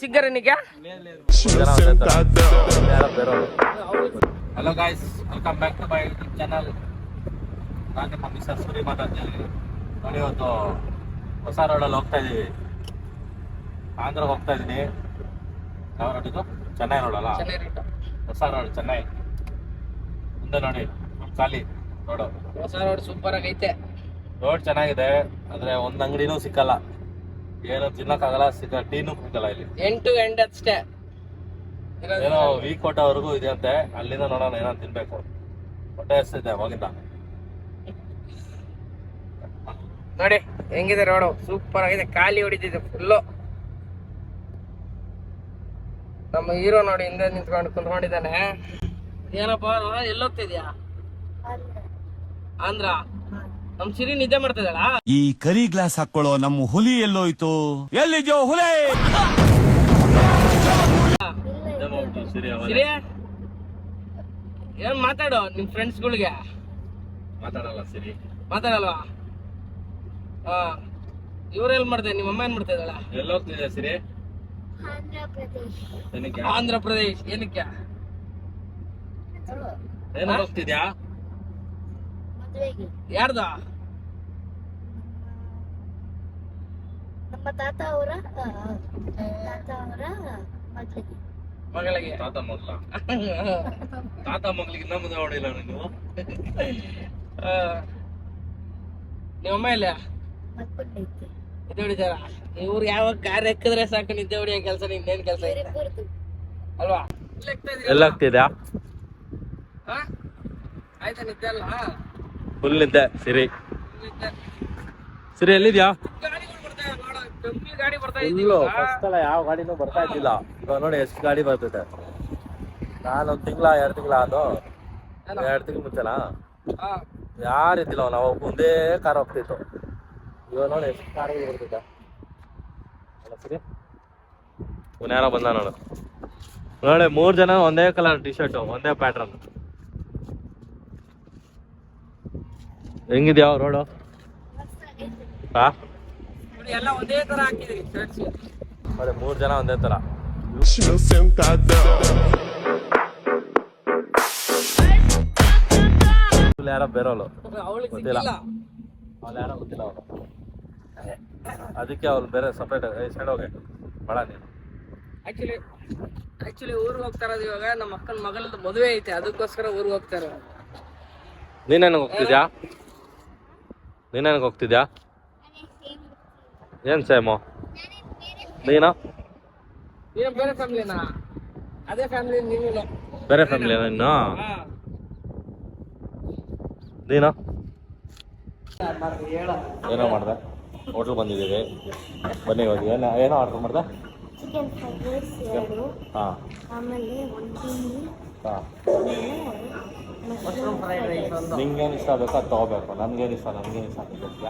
ಸಿಗ್ಗಾರನಿಗೆ. Hello guys, welcome back to my YouTube channel. ನಾನು ನಿಮ್ಮ mister Suri ಮಾತಾಡ್ತಿದ್ದೀನಿ. ನೋಡಿ, ಇವತ್ತು ಹೊಸ ರೋಡಲ್ಲಿ ಹೋಗ್ತಾ ಇದ್ದೀವಿ. ಆಂಧ್ರಕ್ಕೆ ಹೋಗ್ತಾ ಇದ್ದೀನಿ. ಯಾವ ರೋಡ್ ಇದು? ಚೆನ್ನೈ ರೋಡ್ ಅಲ್ಲ? ಹೊಸ ರೋಡ್ ಚೆನ್ನೈ. ಮುಂದೆ ನೋಡಿ ಖಾಲಿ ರೋಡು. ಹೊಸ ರೋಡ್ ಸೂಪರ್ ಆಗೈತೆ. ರೋಡ್ ಚೆನ್ನಾಗಿದೆ, ಆದ್ರೆ ಒಂದ್ ಅಂಗಡಿನೂ ಸಿಕ್ಕಲ್ಲ. ಏನು ತಿನ್ನಕ್ಕಾಗಲ್ಲ, ಟೀನೂ ಸಿಕ್ಕಲ್ಲ ಇಲ್ಲಿ. ಎಂಡ್ ಟು ಎಂಡ್ ಅಷ್ಟೇ. ಏನೋ ವೀಕ್ ಊಟವರೆಗೂ ಇದೆ ಅಂತೆ. ಅಲ್ಲಿಂದ ನೋಡೋಣ, ಏನೋ ತಿನ್ಬೇಕು. ಹೊಟ್ಟೆ ಹಸ್ತಿದೆ ಅವಾಗಿಂದ. ನೋಡಿ ಹೆಂಗಿದೆ ರೋಡು, ಸೂಪರ್ ಆಗಿದೆ. ಖಾಲಿ ಹೊಡಿತಿದೆ ಫುಲ್ಲು. ನಮ್ಮ ಹೀರೋ ನೋಡಿ ಹಿಂದೆ ನಿಂತ್ಕೊಂಡು ಕುಂತ್ಕೊಂಡಿದ್ದಾನೆ. ಏನಪ್ಪ ಎಲ್ಲೋಗ್ತಿದ್ಯಾ? ಆಂಧ್ರ. ನಮ್ ಸಿರಿ ನಿದ್ದೆ ಮಾಡ್ತಿದ್ದಾಳ. ಈ ಕರಿ ಗ್ಲಾಸ್ ಹಾಕೊಳ್ಳೋ ನಮ್ಮ ಹುಲಿ ಎಲ್ಲೋಯ್ತು? ಎಲ್ಲಿದ್ಯೋ ಹುಲಿ? ಸಿರಿ ಏನ್ ಮಾತಾಡೋ ನಿಮ್ ಫ್ರೆಂಡ್ಸ್ಗಳಿಗೆ. ಮಾತಾಡಲ್ಲ ಸಿರಿ. ಮಾತಾಡಲ್ವಾ? ಇವ್ರೆಲ್ ಮಾಡ್ತಾರೆ? ನಿಮ್ಮ ಅಮ್ಮ ಏನ್ ಮಾಡ್ತಾ ಇದ್ದಾಳ? ಎಲ್ಲೋಗ್ತಿದ್ಯಾ ಸಿರಿ? ಆಂಧ್ರ ಪ್ರದೇಶ್. ಏನಕ್ಕೆ? ಏನು ಹೋಗ್ತಿದ್ಯಾ? ಯಾರ್ದ? ನಮ್ಮ ತಾತ ಅವರ ಮಗಳಿಗೆ. ತಾತ ಮಗ್ಲ? ತಾತ ಮಗ್ಲಿಗೆ ಇನ್ನ ಮುಂದೆ ಹೊಡಿಲ್ಲ ನೀವು. ನಿಮ್ಮಮ್ಮ ಇಲ್ಲ ನಿದ್ದೆ ಹೊಡಿತಾರ? ಇವ್ರು ಯಾವಾಗ ಕಾರ್ ಎಕ್ಕಿದ್ರೆ ಸಾಕು ನಿದ್ದೆ ಹೊಡಿಯೋ ಕೆಲಸ. ಇನ್ನೇನ್ ಕೆಲಸ ಅಲ್ವಾ? ಎಲ್ಲಾಗ್ತಿದ್ಯಾ? ಆಯ್ತಾ ನಿದ್ದೆ ಅಲ್ಲ? ಫುಲ್ ನಿದ್ದೆ ಸಿರಿ. ಸಿರಿ ಎಲ್ಲಿದ್ಯಾ? ಗಾಡಿ ಬರ್ತಾ ಫಸ್ಟ್ ಅಲ್ಲ, ಯಾವ ಗಾಡಿನೂ ಬರ್ತಾ ಇದ್ದಿಲ್ಲ. ಇವಾಗ ನೋಡಿ ಎಷ್ಟು ಗಾಡಿ ಬರ್ತೈತೆ. ನಾನೊಂದ್ ತಿಂಗಳ 2 ತಿಂಗಳ ಅದು 2 ತಿಂಗಳು ಮುಂಚೆನಾ ಯಾರಿದ್ದಿಲ್ಲ. ನಾವು ಒಂದೇ ಕಾರ್ ಹೋಗ್ತಿತ್ತು. ಇವಾಗ ನೋಡಿ ಎಷ್ಟು ಕಾರ್ ಬರ್ತೈತೆ. ಅಲ್ಲ ಸರಿ, ಯಾರೋ ಬಂದ ನೋಡು. ನೋಡಿ 3 ಜನ ಒಂದೇ ಕಲರ್ ಟಿ ಶರ್ಟ್, ಒಂದೇ ಪ್ಯಾಟ್ರನ್. ಹೆಂಗಿದ್ಯಾವ ರೋಡು? ಎಲ್ಲ ಒಂದೇ ತರ ಹಾಕಿದ್ರಿ ಶರ್ಟ್ಸ್. ಅದೇ 3 ಜನ ಒಂದೇ ತರ. ಯಾರೋ ಬೇರೋಳು ಗೊತ್ತಿಲ್ಲ. ಅವ್ಳು ಯಾರೋ ಗೊತ್ತಿಲ್ಲ ಅವಳು. ಅದಕ್ಕೆ ಅವ್ಳು ಬೇರೆ ಸಪ್ರೇಟ್ ಸೈಡ್ ಹೋಗಿ ಬೇಡ ನೀನು. ಆಕ್ಚುಲಿ ಊರಿಗೆ ಹೋಗ್ತಾ ಇರೋದು ಇವಾಗ. ನಮ್ಮ ಅಕ್ಕನ ಮಗಳದ್ದು ಮದುವೆ ಐತೆ, ಅದಕ್ಕೋಸ್ಕರ ಊರಿಗೆ ಹೋಗ್ತಾ ಇರೋದು. ನೀನೇನಕ್ಕೆ ಹೋಗ್ತಿದ್ಯಾ? ನೀನೇನಕ್ಕೆ ಹೋಗ್ತಿದ್ಯಾ? ಏನ್ ಸೇಮು? ನೀನು ಬೇರೆ ಫ್ಯಾಮಿಲಿನಾ? ಅದೇ ಫ್ಯಾಮಿಲಿ ನೀನು? ಬೇರೆ ಫ್ಯಾಮಿಲಿ ಇನ್ನು ನೀನು? ಏನೋ ಮಾಡ್ದೆ? ಹೋಟ್ಲ್ ಬಂದಿದ್ದೀವಿ, ಬನ್ನಿ ಇವಾಗ. ಏನೋ ಆರ್ಡರ್ ಮಾಡ್ದೆ? ಚಿಕನ್ ಫ್ರೈಡ್ ರೈಸ್ 2, ಆಮೇಲೆ ಮಶ್ರೂಮ್ ಫ್ರೈಡ್ ರೈಸ್ ಒಂದು. ನಿಂಗೇನು ಇಷ್ಟ ಬೇಕು ಅದು ತಗೋಬೇಕು. ನನ್ಗೇನು ಇಷ್ಟ ಗೊತ್ತಿಲ್ಲ.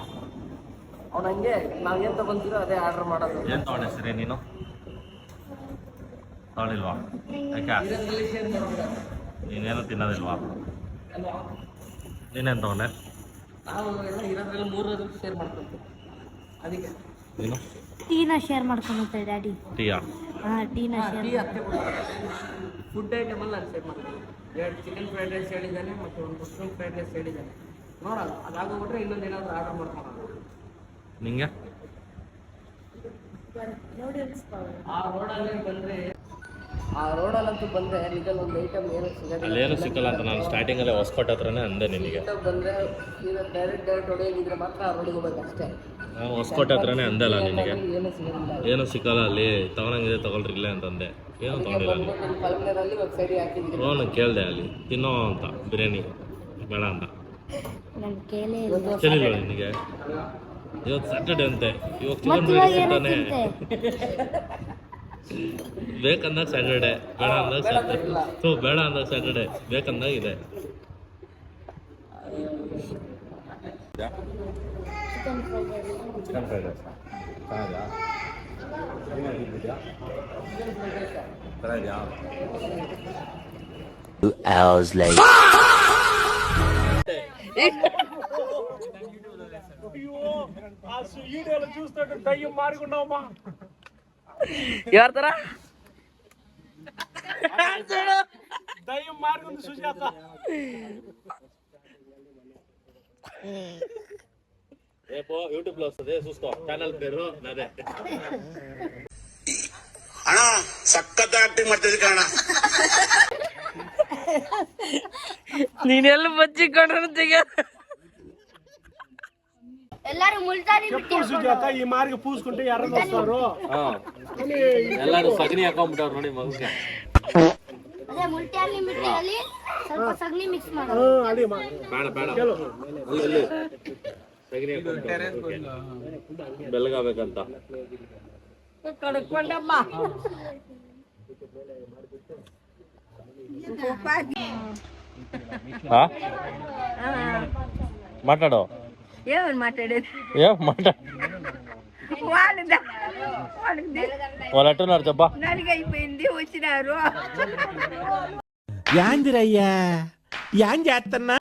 ಅವ್ನು ಹಂಗೆ ನಾವೇನು ತಗೊಂತೀರೋ ಅದೇ ಆರ್ಡರ್ ಮಾಡೋದು. ಏನು ತಗೊಂಡೆ ಸರಿ ನೀನು? ತಗೊಳ್ಳಿಲ್ವಾ? ಯಾಕೆ? ನೀನೇನು ತಿನ್ನೋದಿಲ್ವಾ? ನೀನೇನು ತಗೊಂಡೆ? ನಾವು ಎಲ್ಲ ಇರೋದ್ರಲ್ಲಿ 3 ಶೇರ್ ಮಾಡ್ಕೊಳ್ತೀವಿ. ಅದಕ್ಕೆ ನೀನು ಟೀನ ಶೇರ್ ಮಾಡ್ಕೊಂಡ್ಬಿಡ್ತಾರೆ ಡ್ಯಾಡಿ. ಟೀಯಾ? ಟೀನ ಶೇರ್. ಫುಡ್ ಐಟಮಲ್ಲಿ ನಾನು ಶೇರ್ ಮಾಡ್ತೀನಿ. 2 ಚಿಕನ್ ಫ್ರೈಡ್ ರೈಸ್ ಹೇಳಿದ್ದಾನೆ ಮತ್ತು 1 ಮಶ್ರೂಮ್ ಫ್ರೈಡ್ ರೈಸ್ ಹೇಳಿದ್ದಾನೆ. ನೋಡೋಣ, ಅದಾಗೋಗ್ಬಿಟ್ರೆ ಇನ್ನೊಂದು ಏನಾದರೂ ಆರ್ಡರ್ ಮಾಡ್ಕೊಳ್ಳೋಣ. ನಿಂಗೆ? ಆ ರೋಡಲ್ಲಂತೂ ಬಂದರೆ ನಿಜಲ್ಲಿ ಒಂದು ಐಟಮ್ ಏನು ಸಿಗೋದಿಲ್ಲ. ಅಲ್ಲೇನು ಸಿಕ್ಕಲ್ಲ ಅಂತ ನಾನು ಸ್ಟಾರ್ಟಿಂಗಲ್ಲೇ ಹೊಸಕೋಟೆ ಹತ್ರನೇ ಅಂದೆ ನಿನಗೆ. ಬಂದರೆ ಡೈರೆಕ್ಟ್ ಹೊಡೆಯೋಗಿದ್ರೆ ಮಾತ್ರ ಆ ರೋಡಿಗೆ ಹೋಗ್ಬೇಕು ಅಷ್ಟೇ. ನಾನು ಹೊಸಕೋಟೆ ಹತ್ರನೇ ಅಂದಲ್ಲ ನಿನಗೆ. ಏನು ಸಿಗೋದಿಲ್ಲ, ಏನು ಸಿಕ್ಕಲ್ಲ ಅಲ್ಲಿ. ತಗೊಳಂಗಿದೆ ತಗೊಳ್ರಿ ಇಲ್ಲೇ ಅಂತಂದೆ. ಏನು ತಗೊಂಡಿಲ್ಲ ನೀನು? ಕಲ್ಪನೆಯಲ್ಲಿ ಒಂದು ಸೈಡಿ ಹಾಕಿದ್ದೀನಿ. ನಾನು ಕೇಳಿದೆ ಅಲ್ಲಿ ತಿನ್ನೋ ಅಂತ, ಬಿರಿಯಾನಿ ಬೇಡ ಅಂತ. ನಾನು ಕೇಳೇ ಕೇಳಿಲ್ವ ನಿನಗೆ? ಇವತ್ತು ಸ್ಯಾಟರ್ಡೆ ಅಂತೆ. ಇವಾಗ ಚಿಕನ್ ಬಿರಿಯಾನಿ ತಾನೆ. ಬೇಕಂದಾಗ ಸ್ಯಾಟರ್ಡೆ, ಬೇಡ ಅಂದಾಗ ಸ್ಯಾಟರ್ಡೆ. ಬೇಡ ಅಂದಾಗ ಸ್ಯಾಟರ್ಡೆ, ಬೇಕಂದಾಗ ಇದೆ. ಚಿಕನ್ ಫ್ರೈಡ್ ರೈಸ್ ಚೆನ್ನಾಗಿದೆಯಾ? ಚೆನ್ನಾಗಿದೆಯಾ? 2 hours later. ఎవరి తర రేపు యూట్యూబ్ లో వస్తుంది చూసుకో ఛానల్ పేరు నాదే ಅಣ್ಣ ಸಖತ್ ಆಕ್ಟಿಂಗ್ ಮಾಡ್ತಿದ್ದೆ ಕಣ ನೀನೆಲ್ಲ ಬಚ್ಚಿಕೊಂಡ್ರು ತೆಗ ಎಲ್ಲರೂ ಮುಲ್ತಾನಿ ಸುಜಾತ ಈ ಮಾರ್ಗ ಪೂಸ್ಕೊಂಡ್ರೆ ಯಾರು ವస్తారు ಎಲ್ಲಾರು ಸಗಣಿ ಹಾಕೊಂಡ್ಬಿಟ್ಟವ್ರು ನೋಡಿ ಮಗುಗೆ ಅದೇ ಮುಲ್ತಾನಿ ಮಿಟ್ಟಿಯಲ್ಲಿ ಸ್ವಲ್ಪ ಸಗಣಿ ಮಿಕ್ಸ್ ಮಾಡಿ ಅಡಿ ಬೇಡ ಬೇಡ ಅಲ್ಲಿ ಸಗಣಿ ಹಾಕೊಂಡ್ಬಿಟ್ಟವ್ರು ಬೆಳಗಾಗಬೇಕಂತ ಕಡ್ಕೊಂಡಮ್ಮ మాట్లాడు ఏమని మాట్లాడేది ఏం మాట్లాడు వాళ్ళు ఎట్టున్నారు చెప్పా నలుగైపోయింది వచ్చినారు యాందిరయ్యా యాం చేస్తున్నా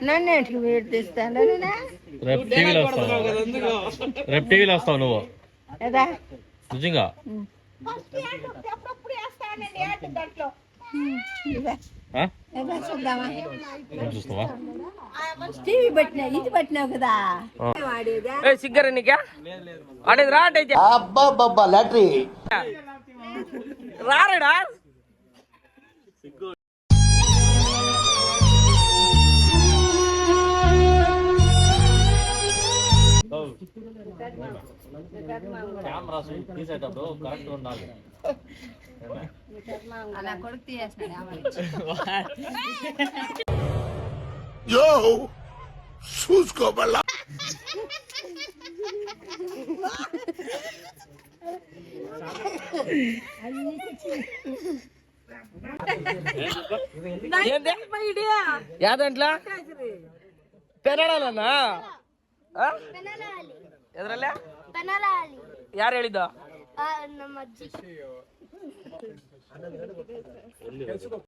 నన్ను ఎట్లు వేడిస్తాను రేపు టీవీలో వస్తావు రేపు టీవీలో వస్తావు నువ్వు కదా నిజంగా ఆ? చూద్దామా ఏం చూస్తావా టీవీ పట్టినా ఇది పట్టినావు కదా వాడేదా ఏ సిగ్గర నీకా ఆడేది రా అంటే ಅಬ್ಬಬ್ಬಬ್ಬ ಲ್ಯಾಟ್ರಿ రారేడా కెమెరా తీసేటప్పుడు కరెక్ట్ ఉండాలి అలా కొడుకు తీయేస్తాడు ಯೋ చూసుకోబల్ల యాదంట్లా ಪೆನಡಲನಾ ಪೆನಲಾಲಿ ಎದ್ರಲ್ಲ ಪೆನಲಾಲಿ ಯಾರು ಹೇಳಿದ್ದು ನಮ್ಮ ಅಜ್ಜಿ